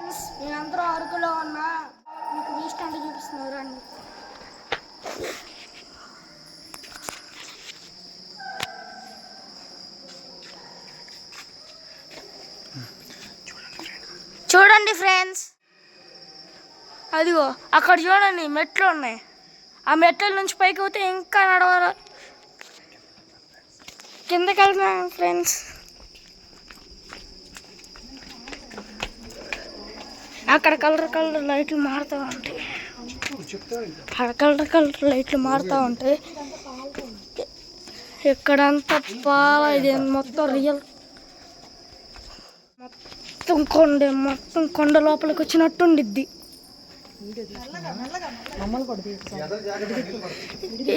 Friends నేనందరూ అరకులో ఉన్నా మీకు వీస్ట్ అంటే చూపిస్తున్నారు రండి. చూడండి ఫ్రెండ్స్, అదిగో అక్కడ చూడండి మెట్లు ఉన్నాయి. ఆ మెట్ల నుంచి పైకి పోతే ఇంకా నడవాలి. కిందకి వెళ్తున్నాం ఫ్రెండ్స్. అక్కడ కలర్ లైట్లు మారుతూ ఉంటాయి. అక్కడ కలర్ లైట్లు మారుతూ ఉంటాయి. ఇక్కడంతా ఇది మొత్తం రియల్, మొత్తం కొండ లోపలికి వచ్చినట్టు ఉండిద్ది.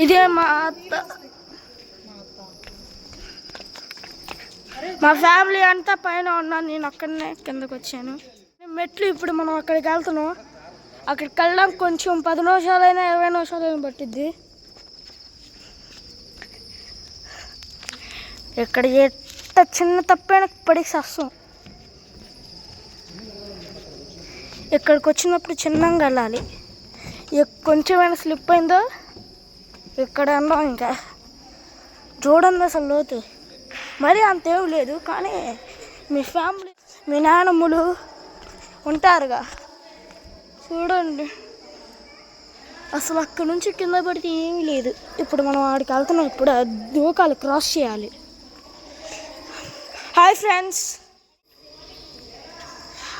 ఇదే మా అత్త, మా ఫ్యామిలీ అంతా పైన ఉన్నాను, నేను అక్కడనే కిందకు వచ్చాను. మెట్లు ఇప్పుడు మనం అక్కడికి వెళ్తున్నాం. అక్కడికి వెళ్ళడానికి కొంచెం 10 నిమిషాలైనా 20 నిమిషాలైనా పట్టిద్ది. ఇక్కడ ఎంత చిన్న తప్పైనా పడి సస్సం. ఇక్కడికి వచ్చినప్పుడు చిన్నగా వెళ్ళాలి. కొంచెమైనా స్లిప్ అయిందో ఇక్కడ అన్నాం. ఇంకా చూడండి అసలు లోతు మరీ అంతేం లేదు, కానీ మీ ఫ్యామిలీ మీ నాన్నమ్మలు ఉంటారుగా, చూడండి అసలు అక్కడ నుంచి కింద పడితే ఏమీ లేదు. ఇప్పుడు మనం ఆడికి వెళ్తున్నాం. ఇప్పుడు దూకాలి, క్రాస్ చేయాలి. హాయ్ ఫ్రెండ్స్,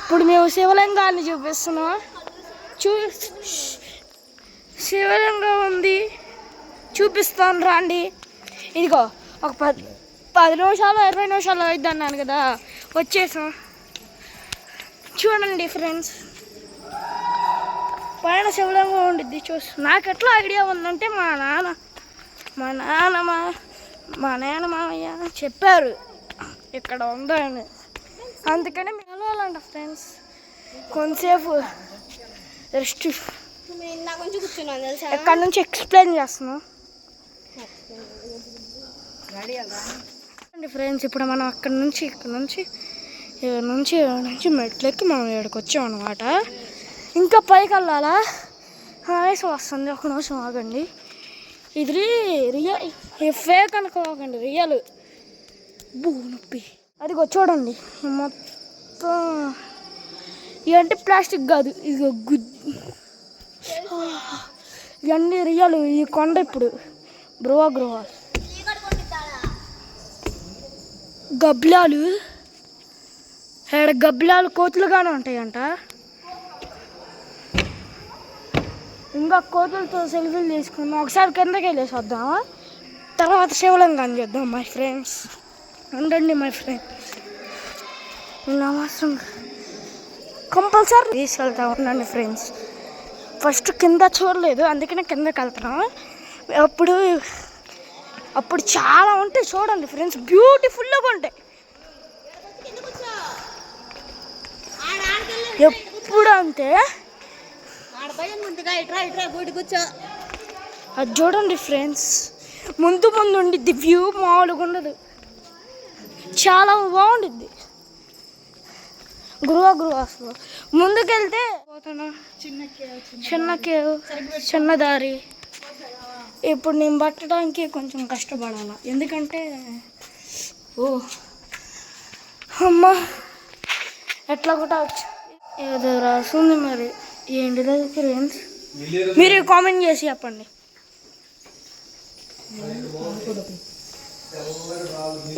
ఇప్పుడు మేము శివలింగాన్ని చూపిస్తున్నాం. శివలింగం ఉంది, చూపిస్తాను రండి. ఇదిగో ఒక 10 నిమిషాలు 20 నిమిషాలు అవుద్ది అన్నాను కదా, వచ్చేసాం. చూడండి ఫ్రెండ్స్, పైన శివలింగం ఉండిద్ది. నాకు ఎట్లా ఐడియా ఉందంటే మా నాన్న మామయ్య చెప్పారు ఇక్కడ ఉందని. అందుకని మేము వెళ్ళాలంట ఫ్రెండ్స్. కొంతసేపు రెస్ట్ ఎక్కడి నుంచి ఎక్స్ప్లెయిన్ చేస్తున్నాం ఫ్రెండ్స్. ఇప్పుడు మనం ఇక్కడ నుంచి మెట్లెక్కి మనం ఇక్కడికి వచ్చాం అన్నమాట. ఇంకా పైకి వెళ్ళాలా, ఆయాసం వస్తుంది. ఒక నిమిషం ఆగండి. ఇది ఫేక్ అనుకోకండి, రియల్. నొప్పి. అదిగో చూడండి, మొత్తం ఇవంటే ప్లాస్టిక్ కాదు, ఇది ఇవన్నీ రియల్. ఈ కొండ ఇప్పుడు గృహ గబ్బిలాలు, ఇక్కడ గబ్బిలాలు కోతులుగానే ఉంటాయంట. ఇంకా కోతులతో సెల్ఫీలు తీసుకున్నాం. ఒకసారి కిందకి వెళ్ళేసి వద్దామా, తర్వాత శివలింగాన్ని చేద్దాం మై ఫ్రెండ్స్. ఉండండి మై ఫ్రెండ్స్, అవసరం కంపల్సరీ తీసుకెళ్తా ఉండండి ఫ్రెండ్స్. ఫస్ట్ కింద చూడలేదు, అందుకనే కిందకి వెళ్తున్నాం. అప్పుడు చాలా ఉంటాయి చూడండి ఫ్రెండ్స్, బ్యూటిఫుల్గా ఉంటాయి. ఎప్పుడు అంతే. అది చూడండి ఫ్రెండ్స్, ముందు ఉండిద్ది వ్యూ, మామూలుగా ఉండదు, చాలా బాగుండిద్ది. గృహ అసలు ముందుకెళ్తే చిన్న దారి. ఇప్పుడు నేను పట్టడానికి కొంచెం కష్టపడాలి, ఎందుకంటే అమ్మా ఎట్లా కూడా ఏదో రాస్తుంది మరి. ఏంటి ఫ్రెండ్స్, మీరు కామెంట్ చేసి చెప్పండి.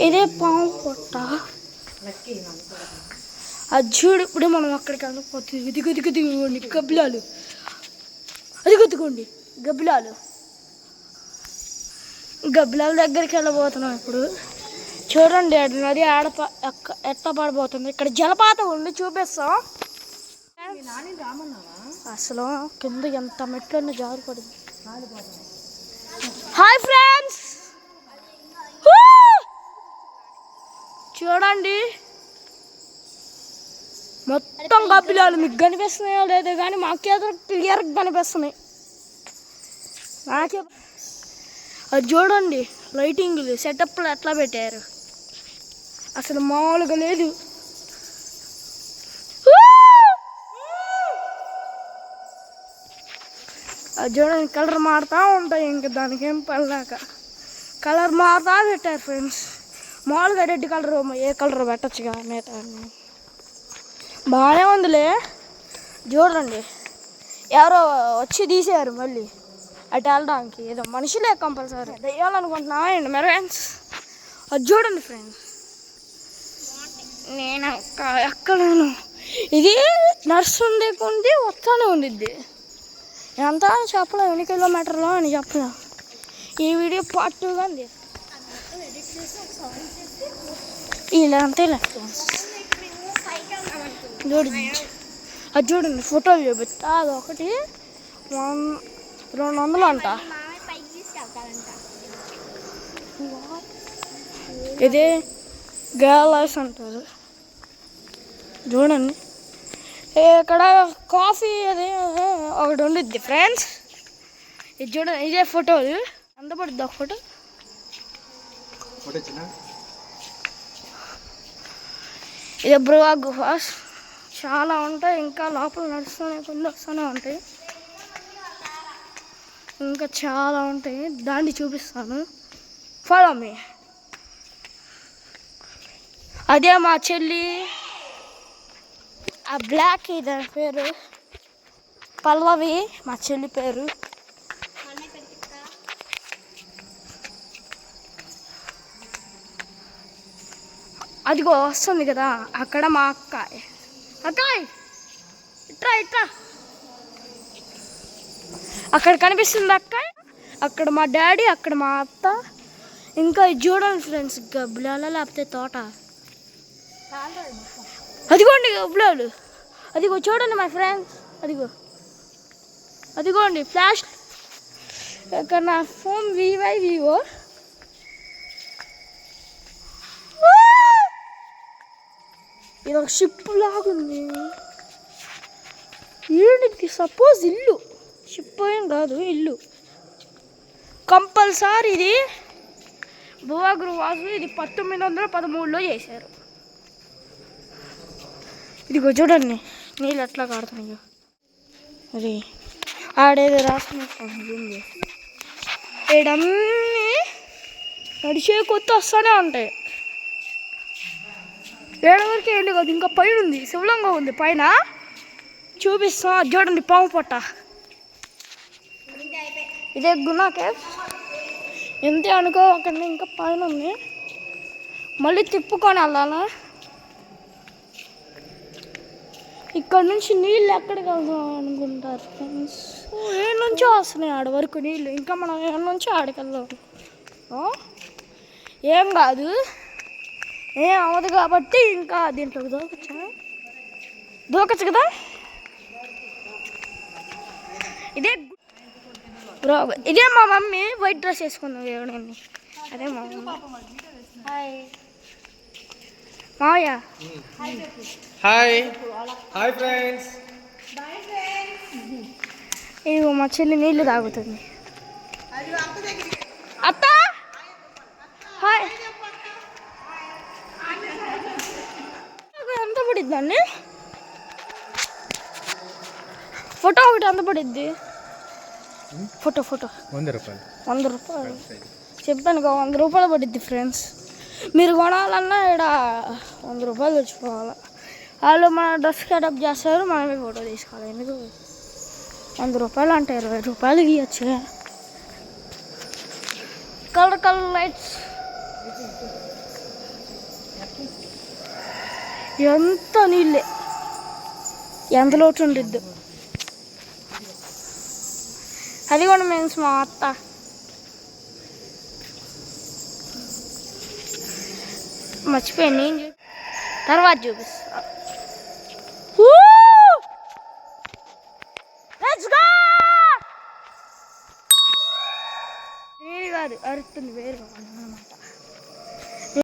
ఇదే పాము పొట్ట. అది చూడు, ఇప్పుడు మనం అక్కడికి వెళ్ళిపోతుంది. దిగుకోండి గబ్బిలాలు, అది గుద్దుకోండి గబ్బిలాల దగ్గరికి వెళ్ళబోతున్నాం ఇప్పుడు. చూడండి అది నది ఎట్లా పడబోతుంది. ఇక్కడ జలపాతం ఉంది, చూపిస్తాం. అసలు కింద ఎంత మెట్లన్నీ జారిపడింది. హాయ్ ఫ్రెండ్స్, చూడండి మొత్తం గబ్బిలాలు. మీకు కనిపిస్తున్నాయో లేదో కానీ మాకేదో క్లియర్గా కనిపిస్తున్నాయి. నాకే అది చూడండి, లైటింగ్ సెటప్లు ఎట్లా పెట్టారు, అసలు మామూలుగా లేదు. అది చూడండి కలర్ మారుతూ ఉంటాయి, ఇంకా దానికి ఏం పడలేక కలర్ మారుతా పెట్టారు ఫ్రెండ్స్. మామూలుగా రెడ్ కలర్ ఏ కలర్ పెట్టచ్చుగా మిగతా బాగానే ఉందిలే. చూడండి ఎవరో వచ్చి తీసారు మళ్ళీ అటు వెళ్ళడానికి, ఏదో మనుషులే కంపల్సరీ దెయ్యాలనుకుంటున్నామండి మరి ఫ్రెండ్స్. అది చూడండి ఫ్రెండ్స్, నేను ఎక్కలేను. ఇది నడుస్తుంది కొంది వస్తానే ఉండిద్ది. ఎంత చెప్పలేము, ఎన్ని కిలోమీటర్లో అని చెప్పలేము. ఈ వీడియో పార్ట్ 2 కానీ ఇలా అంతేలే. చూడండి అది చూడండి ఫోటోలు చూపిస్తా. అది ఒకటి 200 అంట. ఇది గ్యాలైస్ అంటారు. చూడండి ఇక్కడ కాఫీ అది ఒకటి ఉండిద్ది ఫ్రెండ్స్. ఇది చూడండి, ఇదే ఫోటోలు. ఎంత పడుద్ది ఒక ఫోటో? ఇది బృహా గుహాస్. చాలా ఉంటాయి, ఇంకా లోపల నడుస్తూనే కొన్ని వస్తూనే ఉంటాయి, ఇంకా చాలా ఉంటాయి. దాన్ని చూపిస్తాను, ఫాలో మీ. అదే మా చెల్లి, ఆ బ్లాక్ దాని పేరు పల్లవి, మా చెల్లి పేరు. అదిగో వస్తుంది కదా అక్కడ మా అక్కాయ్. అక్కాయ్ ఇట్రా ఇట్రా, అక్కడ కనిపిస్తుంది అక్కాయ్. అక్కడ మా డాడీ, అక్కడ మా అత్త. ఇంకా చూడండి ఫ్రెండ్స్ గబ్బులాల లేకపోతే తోట. అదిగోండి గబ్బులాలు, అదిగో చూడండి మై ఫ్రెండ్స్. అదిగోండి ఫ్లాష్. ఇక్కడ నా ఫోన్ వివో. ఇది ఒక షిప్ లాగుంది. ఏంటి సపోజ్ ఇల్లు, షిప్ ఏం కాదు ఇల్లు కంపల్సరీ. ఇది బృహా గుహాస్. ఇది 1913లో చేశారు. ఇదిగో చూడండి నీళ్ళు ఎట్లా కాడుతున్నాయో. మరి ఆడేదో రాసుకుని ఏడన్నీ నడిచే కొత్త వస్తూనే ఉంటాయి. ఏడవరికి వెళ్ళి కాదు, ఇంకా పైన ఉంది, శివలింగం ఉంది పైన. చూపిస్తాం, అది చూడండి పాము పొట్ట. ఇదే గునా కేవ్. ఎంతే అనుకో, అక్కడ ఇంకా పైన ఉంది, మళ్ళీ తిప్పుకొని వెళ్ళాలా. ఇక్కడ నుంచి నీళ్ళు ఎక్కడికి వెళ్దాం అనుకుంటారు ఫ్రెండ్స్. ఏ నుంచో వస్తున్నాయి ఆడ వరకు నీళ్ళు, ఇంకా మనం ఏ నుంచో ఆడికి వెళ్దాం. ఏం కాదు, ఏం అవ్వదు కాబట్టి ఇంకా దీంట్లోకి దూకొచ్చు కదా. ఇదే మా మమ్మీ వైట్ డ్రెస్ వేసుకుందాం ఎవడండి. అదే మా మమ్మీ. హాయ్ మావయ్య. Hi hi friends. ఇదిగో మా చెల్లి నీళ్ళు తాగుతుంది. అత్త హాయ్. ఎంత పడిద్ది అండి ఫోటో? ఒకటి ఎంత పడిద్ది ఫోటో? 100 రూపాయలు. 100 రూపాయలు చెప్పాను కదా, 100 రూపాయలు పడిద్ది ఫ్రెండ్స్. మీరు కొనాలన్నా ఇక్కడ 100 రూపాయలు తెచ్చుకోవాలి. వాళ్ళు మన డ్రెస్ కటప్ చేస్తారు, మనమే ఫోటో తీసుకోవాలి. ఎందుకు 100 రూపాయలు అంటే 20 రూపాయలు ఇవ్వచ్చు. Colour lights. ఎంత నీళ్ళే, ఎంత లోటు ఉండిద్దు. అది కూడా మీన్స్ మా అత్త. మర్చిపోయాను నేను, తర్వాత చూపిస్తా. వేరు కాదు, అరుతుంది వేరు అనమాట.